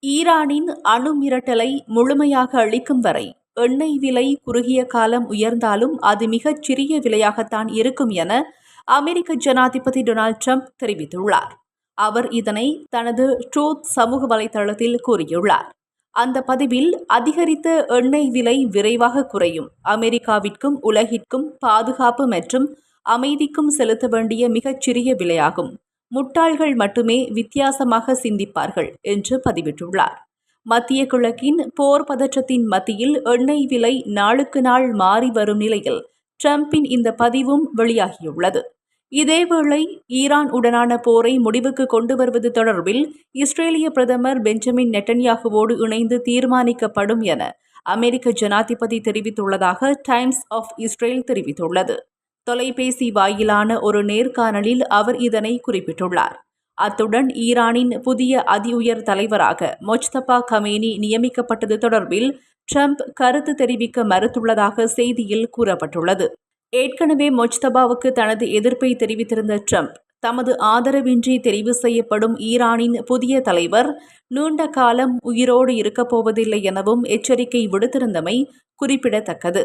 ஈரானின் அணு மிரட்டலை முழுமையாக அளிக்கும் வரை எண்ணெய் விலை குறுகிய காலம் உயர்ந்தாலும் அது மிகச் சிறிய விலையாகத்தான் இருக்கும் என அமெரிக்க ஜனாதிபதி டொனால்ட் ட்ரம்ப் தெரிவித்துள்ளார். அவர் இதனை தனது ட்ரூத் சமூக வலைதளத்தில் கூறியுள்ளார். அந்த பதிவில், அதிகரித்த எண்ணெய் விலை விரைவாக குறையும், அமெரிக்காவிற்கும் உலகிற்கும் பாதுகாப்பு மற்றும் அமைதிக்கும் செலுத்த வேண்டிய மிகச்சிறிய விலையாகும், முட்டாள்கள் மட்டுமே வித்தியாசமாக சிந்திப்பார்கள் என்று பதிவிட்டுள்ளார். மத்திய கிழக்கின் போர் பதற்றத்தின் மத்தியில் எண்ணெய் விலை நாளுக்கு நாள் மாறி வரும் நிலையில் ட்ரம்பின் இந்த பதிவும் வெளியாகியுள்ளது. இதேவேளை ஈரான் உடனான போரை முடிவுக்கு கொண்டு வருவது தொடர்பில் இஸ்ரேலிய பிரதமர் பெஞ்சமின் நெட்டன்யாகுவோடு இணைந்து தீர்மானிக்கப்படும் என அமெரிக்க ஜனாதிபதி தெரிவித்துள்ளதாக டைம்ஸ் ஆஃப் இஸ்ரேல் தெரிவித்துள்ளது. தொலைபேசி வாயிலான ஒரு நேர்காணலில் அவர் இதனை குறிப்பிட்டுள்ளார். அத்துடன் ஈரானின் புதிய அதி உயர் தலைவராக மொஜ்தபா கமேனி நியமிக்கப்பட்டது தொடர்பில் ட்ரம்ப் கருத்து தெரிவிக்க மறுத்துள்ளதாக செய்தியில் கூறப்பட்டுள்ளது. ஏற்கனவே மொஜ்தபாவுக்கு தனது எதிர்ப்பை தெரிவித்திருந்த ட்ரம்ப், தமது ஆதரவின்றி தெரிவு செய்யப்படும் ஈரானின் புதிய தலைவர் நீண்ட காலம் உயிரோடு இருக்கப் போவதில்லை எனவும் எச்சரிக்கை விடுத்திருந்தமை குறிப்பிடத்தக்கது.